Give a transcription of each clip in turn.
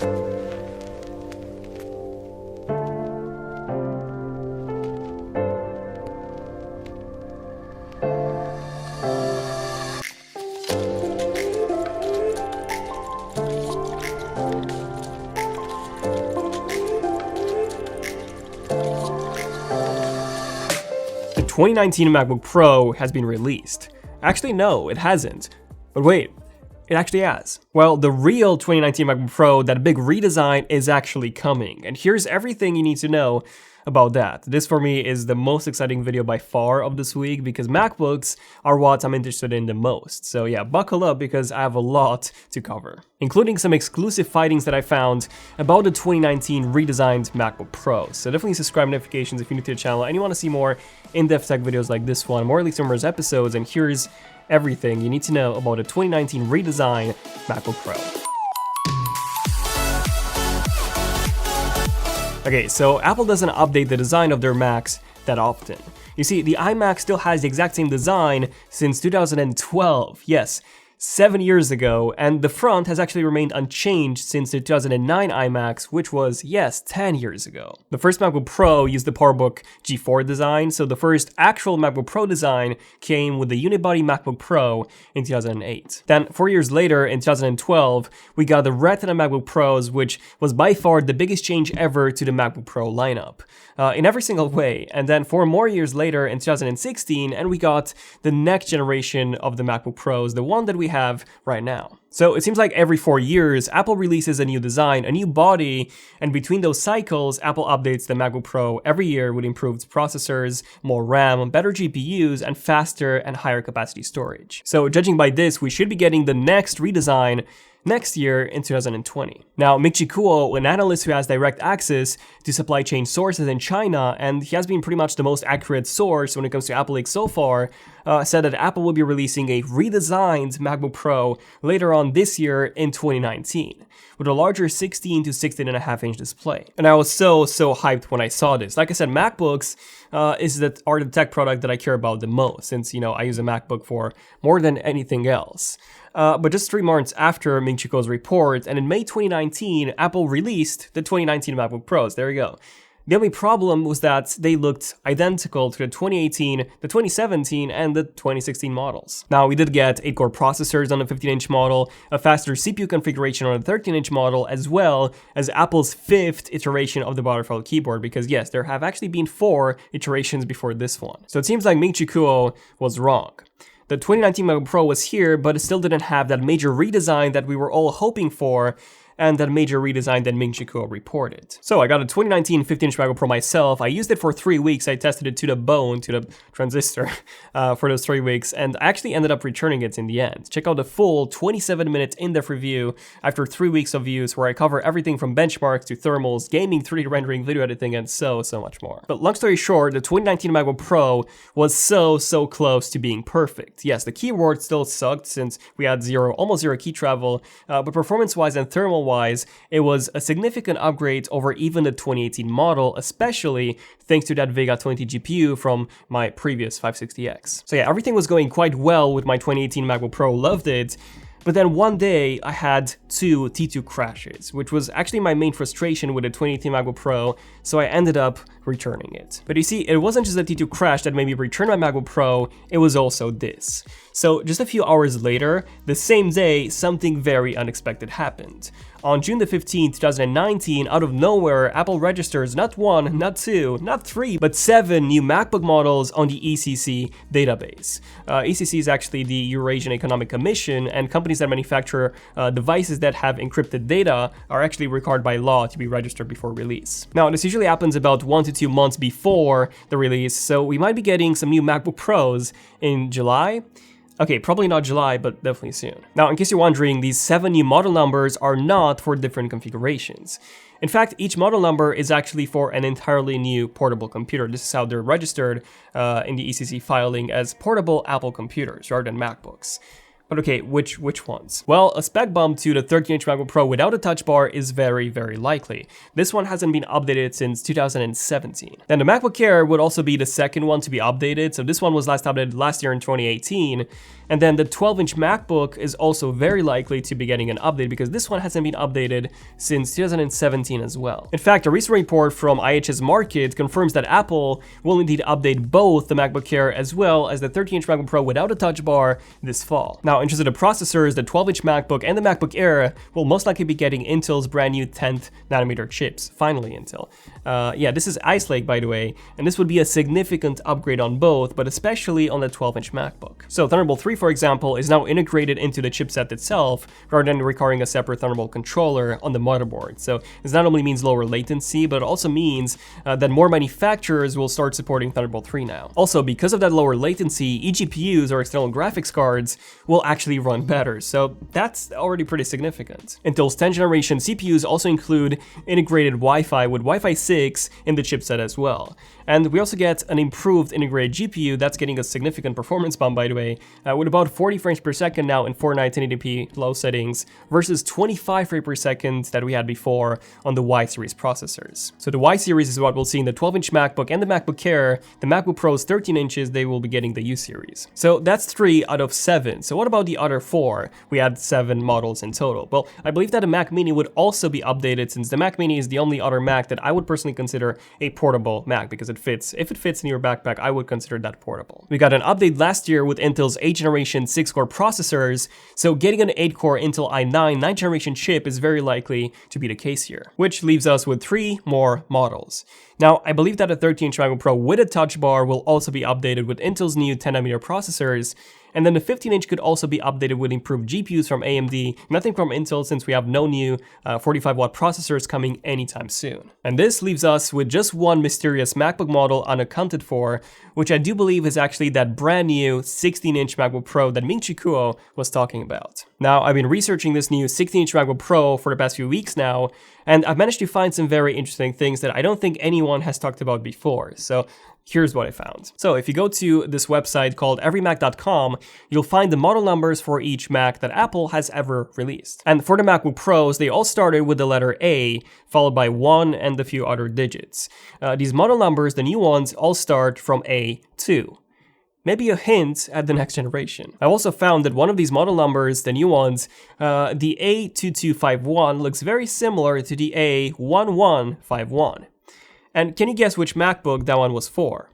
The 2019 MacBook Pro has been released. Actually, no, it hasn't. But wait, it actually has. Well, the real 2019 MacBook Pro, that big redesign, is actually coming. And here's everything you need to know about that. This for me is the most exciting video by far of this week because MacBooks are what I'm interested in the most. So yeah, buckle up because I have a lot to cover, including some exclusive findings that I found about the 2019 redesigned MacBook Pro. So definitely subscribe, notifications if you're new to the channel and you want to see more in-depth tech videos like this one, more Elite Numbers episodes, and here's everything you need to know about the 2019 redesigned MacBook Pro. Okay, so Apple doesn't update the design of their Macs that often. You see, the iMac still has the exact same design since 2012. Yes, 7 years ago, and the front has actually remained unchanged since the 2009 iMacs, which was, yes, 10 years ago. The first MacBook Pro used the PowerBook G4 design, so the first actual MacBook Pro design came with the unibody MacBook Pro in 2008. Then, 4 years later, in 2012, we got the Retina MacBook Pros, which was by far the biggest change ever to the MacBook Pro lineup, in every single way. And then 4 more years later, in 2016, and we got the next generation of the MacBook Pros, the one that we have right now. So it seems like every 4 years, Apple releases a new design, a new body, and between those cycles, Apple updates the MacBook Pro every year with improved processors, more RAM, better GPUs, and faster and higher capacity storage. So judging by this, we should be getting the next redesign next year in 2020. Now, Ming-Chi Kuo, an analyst who has direct access to supply chain sources in China, and he has been pretty much the most accurate source when it comes to Apple leaks so far, said that Apple will be releasing a redesigned MacBook Pro later on this year in 2019, with a larger 16 to 16.5 inch display. And I was so hyped when I saw this. Like I said, MacBooks are the tech product that I care about the most, since, you know, I use a MacBook for more than anything else. But just 3 months after Ming-Chi Kuo's report, and in May 2019, Apple released the 2019 MacBook Pros. There you go. The only problem was that they looked identical to the 2018, the 2017, and the 2016 models. Now, we did get 8-core processors on the 15-inch model, a faster CPU configuration on the 13-inch model, as well as Apple's 5th iteration of the butterfly keyboard, because yes, there have actually been 4 iterations before this one. So it seems like Ming-Chi Kuo was wrong. The 2019 MacBook Pro was here, but it still didn't have that major redesign that we were all hoping for, and that major redesign that Ming-Chi Kuo reported. So I got a 2019 15-inch MacBook Pro myself. I used it for 3 weeks. I tested it to the bone, to the transistor, for those 3 weeks, and I actually ended up returning it in the end. Check out the full 27-minute in-depth review after 3 weeks of use, where I cover everything from benchmarks to thermals, gaming, 3D rendering, video editing, and so much more. But long story short, the 2019 MacBook Pro was so close to being perfect. Yes, the keyboard still sucked since we had almost zero key travel, but performance-wise and thermal-wise, it was a significant upgrade over even the 2018 model, especially thanks to that Vega 20 GPU from my previous 560X. So yeah, everything was going quite well with my 2018 MacBook Pro, loved it. But then one day I had 2 T2 crashes, which was actually my main frustration with the 2018 MacBook Pro, so I ended up returning it. But you see, it wasn't just the T2 crash that made me return my MacBook Pro, it was also this. So just a few hours later, the same day, something very unexpected happened. On June the 15th, 2019, out of nowhere, Apple registers not 1, not 2, not 3, but 7 new MacBook models on the ECC database. ECC is actually the Eurasian Economic Commission, and companies that manufacture devices that have encrypted data are actually required by law to be registered before release. Now, this usually happens about 1 to 2 months before the release, so we might be getting some new MacBook Pros in July. Okay, probably not July, but definitely soon. Now, in case you're wondering, these 7 new model numbers are not for different configurations. In fact, each model number is actually for an entirely new portable computer. This is how they're registered in the ECC filing as portable Apple computers rather than MacBooks. But okay, which ones? Well, a spec bump to the 13-inch MacBook Pro without a touch bar is very likely. This one hasn't been updated since 2017. Then the MacBook Air would also be the second one to be updated, so this one was last updated last year in 2018. And then the 12-inch MacBook is also very likely to be getting an update because this one hasn't been updated since 2017 as well. In fact, a recent report from IHS Markit confirms that Apple will indeed update both the MacBook Air as well as the 13-inch MacBook Pro without a touch bar this fall. Now, in terms of the processors, the 12-inch MacBook and the MacBook Air will most likely be getting Intel's brand new 10th nanometer chips. Finally, Intel. Yeah, this is Ice Lake, by the way, and this would be a significant upgrade on both, but especially on the 12-inch MacBook. So Thunderbolt 3, for example, is now integrated into the chipset itself rather than requiring a separate Thunderbolt controller on the motherboard. So this not only means lower latency, but it also means that more manufacturers will start supporting Thunderbolt 3 now. Also, because of that lower latency, eGPUs or external graphics cards will actually run better, so that's already pretty significant. Intel's 10th generation CPUs also include integrated Wi-Fi with Wi-Fi 6 in the chipset as well. And we also get an improved integrated GPU that's getting a significant performance bump, by the way, with about 40 frames per second now in Fortnite 1080p low settings versus 25 frames per second that we had before on the Y series processors. So the Y series is what we'll see in the 12-inch MacBook and the MacBook Air. The MacBook Pro's 13 inches, they will be getting the U series. So that's 3 out of 7. So what about the other 4? We had 7 models in total. Well, I believe that the Mac Mini would also be updated since the Mac Mini is the only other Mac that I would personally consider a portable Mac because it fits. If it fits in your backpack, I would consider that portable. We got an update last year with Intel's 8th generation 6-core processors, so getting an 8-core Intel i9 9th generation chip is very likely to be the case here, which leaves us with 3 more models. Now, I believe that a 13-inch MacBook Pro with a touch bar will also be updated with Intel's new 10nm processors, and then the 15-inch could also be updated with improved GPUs from AMD, nothing from Intel since we have no new 45-watt processors coming anytime soon. And this leaves us with just one mysterious MacBook model unaccounted for, which I do believe is actually that brand new 16-inch MacBook Pro that Ming-Chi Kuo was talking about. Now, I've been researching this new 16-inch MacBook Pro for the past few weeks now, and I've managed to find some very interesting things that I don't think anyone has talked about before. So here's what I found. So if you go to this website called everymac.com, you'll find the model numbers for each Mac that Apple has ever released. And for the MacBook Pros, they all started with the letter A, followed by 1 and a few other digits. These model numbers, the new ones, all start from A2. Maybe a hint at the next generation. I also found that one of these model numbers, the new ones, the A2251, looks very similar to the A1151. And can you guess which MacBook that one was for?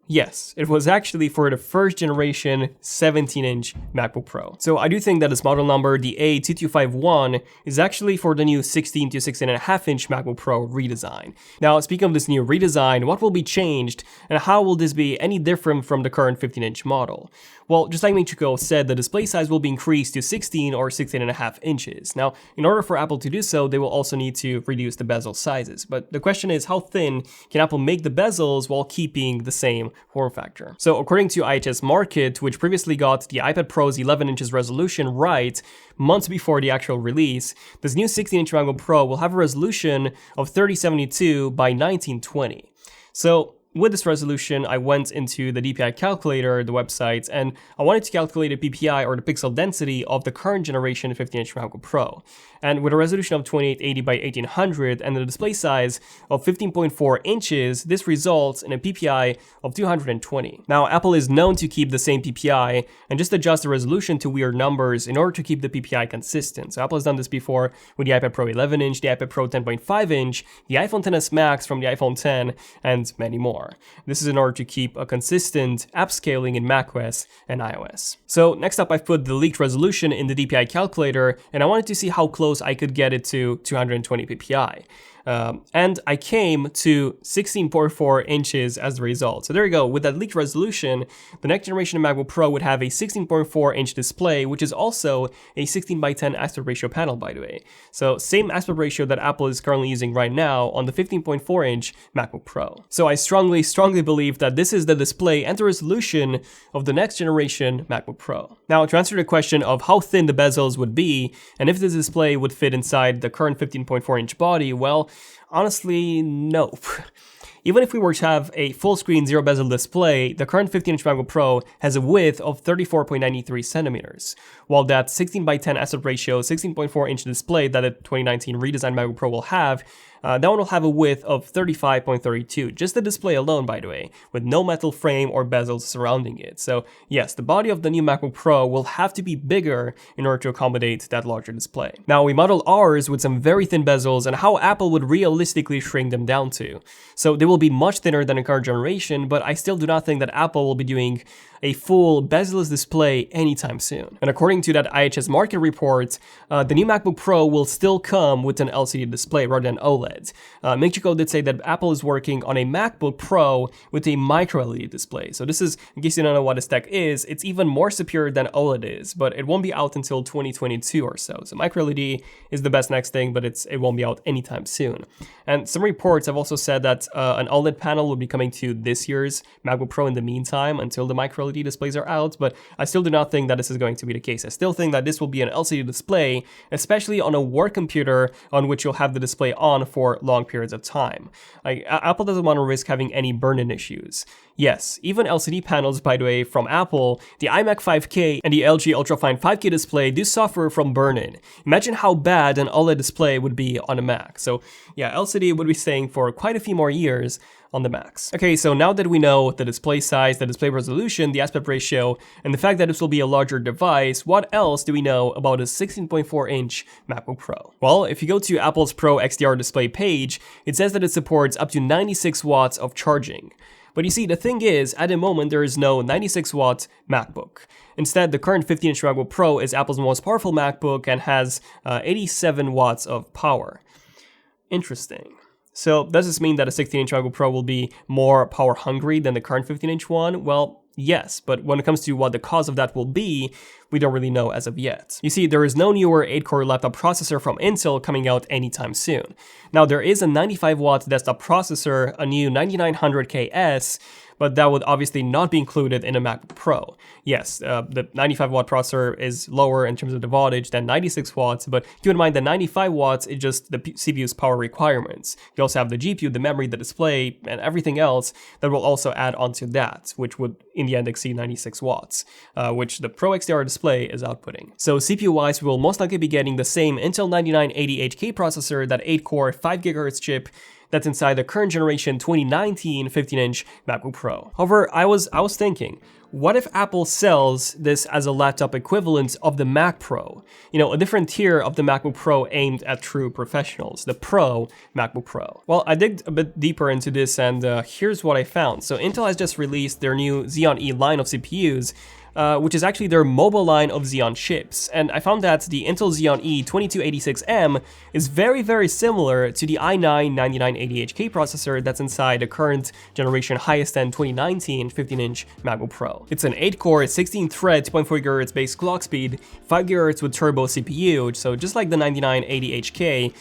Yes, it was actually for the first generation 17-inch MacBook Pro. So I do think that this model number, the A2251, is actually for the new 16 to 16.5-inch MacBook Pro redesign. Now, speaking of this new redesign, what will be changed and how will this be any different from the current 15-inch model? Well, just like Ming-Chi Kuo said, the display size will be increased to 16 or 16.5 inches. Now, in order for Apple to do so, they will also need to reduce the bezel sizes. But the question is, how thin can Apple make the bezels while keeping the same form factor? So according to IHS Markit, which previously got the iPad Pro's 11 inches resolution right months before the actual release, this new 16-inch MacBook Pro will have a resolution of 3072 by 1920. So with this resolution, I went into the DPI calculator, the website, and I wanted to calculate the PPI or the pixel density of the current generation 15-inch MacBook Pro. And with a resolution of 2880 by 1800 and the display size of 15.4 inches, this results in a PPI of 220. Now, Apple is known to keep the same PPI and just adjust the resolution to weird numbers in order to keep the PPI consistent. So Apple has done this before with the iPad Pro 11-inch, the iPad Pro 10.5-inch, the iPhone XS Max from the iPhone 10, and many more. This is in order to keep a consistent app scaling in macOS and iOS. So next up, I've put the leaked resolution in the DPI calculator, and I wanted to see how close I could get it to 220 PPI. And I came to 16.4 inches as the result. So there you go. With that leaked resolution, the next generation of MacBook Pro would have a 16.4 inch display, which is also a 16:10 aspect ratio panel, by the way. So same aspect ratio that Apple is currently using right now on the 15.4 inch MacBook Pro. So I strongly believe that this is the display and the resolution of the next generation MacBook Pro. Now, to answer the question of how thin the bezels would be, and if this display would fit inside the current 15.4 inch body, well, honestly, nope. Even if we were to have a full screen zero bezel display, the current 15-inch MacBook Pro has a width of 34.93 centimeters, while that 16:10 aspect ratio 16.4-inch display that the 2019 redesigned MacBook Pro will have, that one will have a width of 35.32, just the display alone, by the way, with no metal frame or bezels surrounding it. So yes, the body of the new MacBook Pro will have to be bigger in order to accommodate that larger display. Now, we modeled ours with some very thin bezels and how Apple would realistically shrink them down to. So they will be much thinner than the current generation, but I still do not think that Apple will be doing a full bezel-less display anytime soon. And according to that IHS Markit report, the new MacBook Pro will still come with an LCD display rather than OLED. Michiko did say that Apple is working on a MacBook Pro with a micro LED display. So this is, in case you don't know what this tech is, it's even more superior than OLED is, but it won't be out until 2022 or so. So micro LED is the best next thing, but it won't be out anytime soon. And some reports have also said that an OLED panel will be coming to this year's MacBook Pro in the meantime until the micro LED displays are out, but I still do not think that this is going to be the case. I still think that this will be an LCD display, especially on a work computer on which you'll have the display on for long periods of time. Apple doesn't want to risk having any burn-in issues. Yes, even LCD panels, by the way, from Apple, the iMac 5K and the LG Ultrafine 5K display do suffer from burn-in. Imagine how bad an OLED display would be on a Mac. So yeah, LCD would be staying for quite a few more years on the Macs. Okay, so now that we know the display size, the display resolution, the aspect ratio, and the fact that this will be a larger device, what else do we know about a 16.4-inch MacBook Pro? Well, if you go to Apple's Pro XDR display page, it says that it supports up to 96 watts of charging. But you see, the thing is, at the moment, there is no 96-watt MacBook. Instead, the current 15-inch MacBook Pro is Apple's most powerful MacBook and has 87 watts of power. Interesting. So does this mean that a 16-inch MacBook Pro will be more power hungry than the current 15-inch one? Well, yes, but when it comes to what the cause of that will be, we don't really know as of yet. You see, there is no newer 8-core laptop processor from Intel coming out anytime soon. Now, there is a 95-watt desktop processor, a new 9900KS, but that would obviously not be included in a MacBook Pro. Yes, the 95-watt processor is lower in terms of the wattage than 96 watts, but keep in mind that 95 watts is just the CPU's power requirements. You also have the GPU, the memory, the display, and everything else that will also add onto that, which would in the end exceed 96 watts, which the Pro XDR display is outputting. So CPU-wise, we will most likely be getting the same Intel 9980HK processor, that 8-core 5 GHz chip, that's inside the current generation 2019 15-inch MacBook Pro. However, I was thinking, what if Apple sells this as a laptop equivalent of the Mac Pro? You know, a different tier of the MacBook Pro aimed at true professionals, the Pro MacBook Pro. Well, I digged a bit deeper into this and here's what I found. So Intel has just released their new Xeon E line of CPUs, which is actually their mobile line of Xeon chips. And I found that the Intel Xeon E 2286M is very, very similar to the i9 9980HK processor that's inside the current generation highest-end 2019 15-inch MacBook Pro. It's an 8-core, 16-thread, 2.4 GHz base clock speed, 5 GHz with turbo CPU, so just like the 9980HK,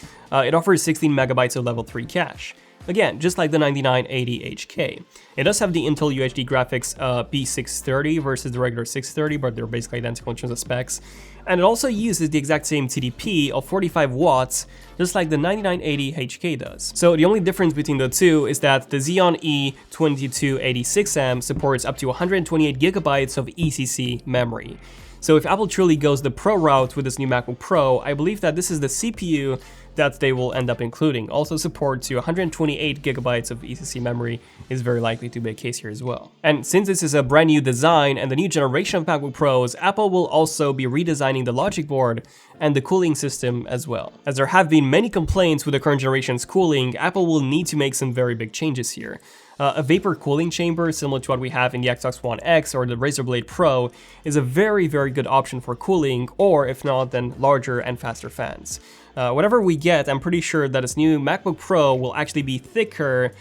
it offers 16 megabytes of level 3 cache. Again, just like the 9980HK. It does have the Intel UHD graphics P630 versus the regular 630, but they're basically identical in terms of specs. And it also uses the exact same TDP of 45 watts, just like the 9980HK does. So the only difference between the two is that the Xeon E 2286M supports up to 128 gigabytes of ECC memory. So if Apple truly goes the Pro route with this new MacBook Pro, I believe that this is the CPU that they will end up including. Also support to 128 gigabytes of ECC memory is very likely to be a case here as well. And since this is a brand new design and the new generation of MacBook Pros, Apple will also be redesigning the logic board and the cooling system as well. As there have been many complaints with the current generation's cooling, Apple will need to make some very big changes here. A vapor cooling chamber, similar to what we have in the Xbox One X or the Razer Blade Pro, is a very, very good option for cooling, or if not, then larger and faster fans. Whatever we get, I'm pretty sure that this new MacBook Pro will actually be thicker,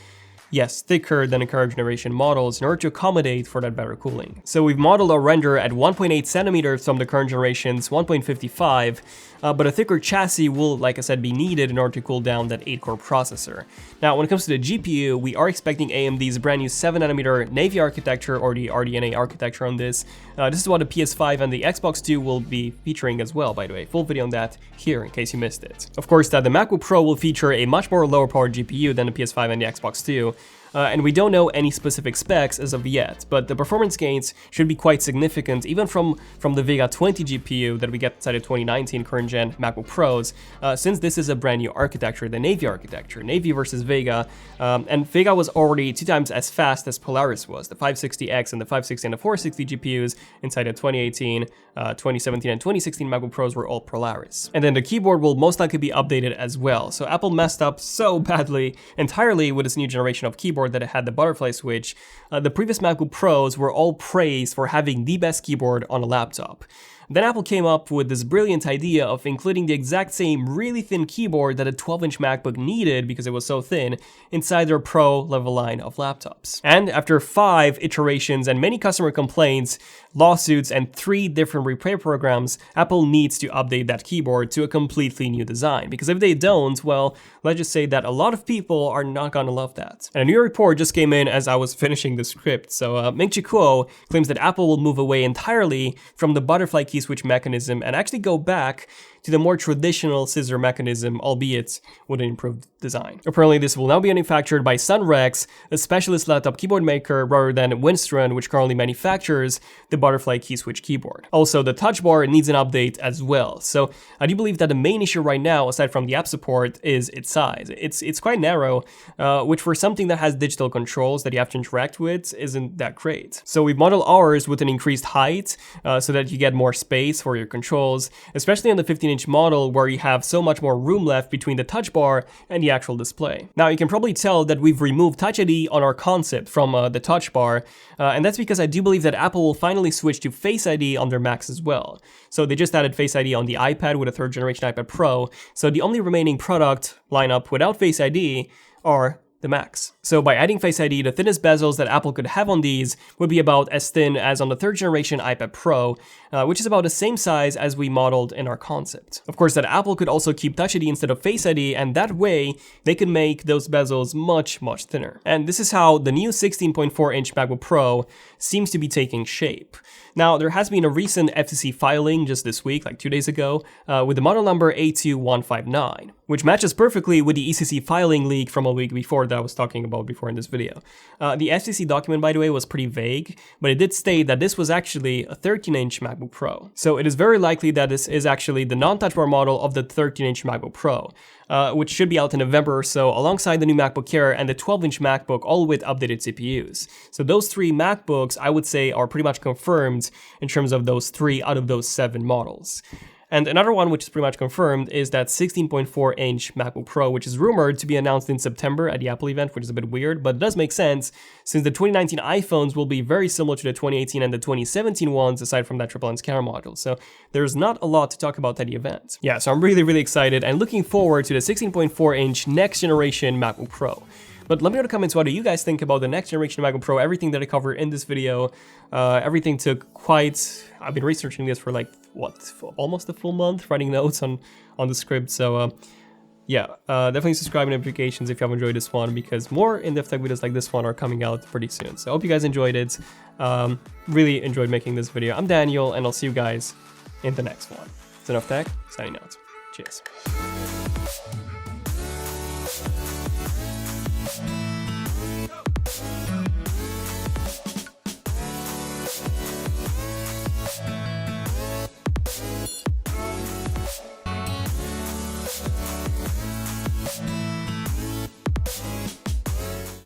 yes, thicker than the current generation models in order to accommodate for that better cooling. So we've modeled our render at 1.8 centimeters from the current generation's 1.55, but a thicker chassis will, like I said, be needed in order to cool down that 8-core processor. Now, when it comes to the GPU, we are expecting AMD's brand new 7nm Navy architecture, or the RDNA architecture on this. This is what the PS5 and the Xbox 2 will be featuring as well, by the way. Full video on that here, in case you missed it. Of course, that the MacBook Pro will feature a much more lower power GPU than the PS5 and the Xbox 2, and we don't know any specific specs as of yet, but the performance gains should be quite significant, even from the Vega 20 GPU that we get inside the 2019 current-gen MacBook Pros, since this is a brand new architecture, the Navy architecture, Navy versus Vega, and Vega was already 2 times as fast as Polaris was. The 560X and the 560 and the 460 GPUs inside the 2018, 2017, and 2016 MacBook Pros were all Polaris. And then the keyboard will most likely be updated as well. So Apple messed up so badly entirely with this new generation of keyboard that it had the butterfly switch. The previous MacBook Pros were all praised for having the best keyboard on a laptop. Then Apple came up with this brilliant idea of including the exact same really thin keyboard that a 12-inch MacBook needed because it was so thin inside their Pro level line of laptops. And after 5 iterations and many customer complaints, lawsuits, and 3 different repair programs, Apple needs to update that keyboard to a completely new design. Because if they don't, well, let's just say that a lot of people are not gonna love that. And a new report just came in as I was finishing the script. So Ming-Chi Kuo claims that Apple will move away entirely from the butterfly key switch mechanism and actually go back to the more traditional scissor mechanism, albeit with an improved design. Apparently, this will now be manufactured by Sunrex, a specialist laptop keyboard maker, rather than Winstron, which currently manufactures the butterfly key switch keyboard. Also, the touch bar needs an update as well. So I do believe that the main issue right now, aside from the app support, is its size. It's quite narrow, which for something that has digital controls that you have to interact with isn't that great. So we've modeled ours with an increased height so that you get more space for your controls, especially on the 15-inch model where you have so much more room left between the touch bar and the actual display. Now you can probably tell that we've removed Touch ID on our concept from the touch bar, and that's because I do believe that Apple will finally switch to Face ID on their Macs as well. So they just added Face ID on the iPad with a 3rd generation iPad Pro, so the only remaining product lineup without Face ID are the Macs. So by adding Face ID, the thinnest bezels that Apple could have on these would be about as thin as on the 3rd generation iPad Pro, which is about the same size as we modeled in our concept. Of course, that Apple could also keep Touch ID instead of Face ID, and that way they could make those bezels much, much thinner. And this is how the new 16.4-inch MacBook Pro seems to be taking shape. Now, there has been a recent FCC filing just this week, like 2 days ago, with the model number A2159, which matches perfectly with the ECC filing leak from a week before that I was talking about before in this video. The FCC document, by the way, was pretty vague, but it did state that this was actually a 13-inch MacBook Pro. So it is very likely that this is actually the non-touch bar model of the 13-inch MacBook Pro, which should be out in November or so, alongside the new MacBook Air and the 12-inch MacBook, all with updated CPUs. So those 3 MacBooks, I would say, are pretty much confirmed in terms of those 3 out of those 7 models. And another one which is pretty much confirmed is that 16.4-inch MacBook Pro, which is rumored to be announced in September at the Apple event, which is a bit weird, but it does make sense since the 2019 iPhones will be very similar to the 2018 and the 2017 ones, aside from that triple lens camera module. So there's not a lot to talk about at the event. Yeah, so I'm really, really excited and looking forward to the 16.4-inch next generation MacBook Pro. But let me know in the comments what do you guys think about the next generation MacBook Pro, everything that I covered in this video. Everything took I've been researching this for like, for almost a full month, writing notes on the script. So yeah, definitely subscribe and notifications if you have enjoyed this one, because more in-depth tech videos like this one are coming out pretty soon. So I hope you guys enjoyed it. Really enjoyed making this video. I'm Daniel, and I'll see you guys in the next one. ZONEofTECH, signing out. Cheers.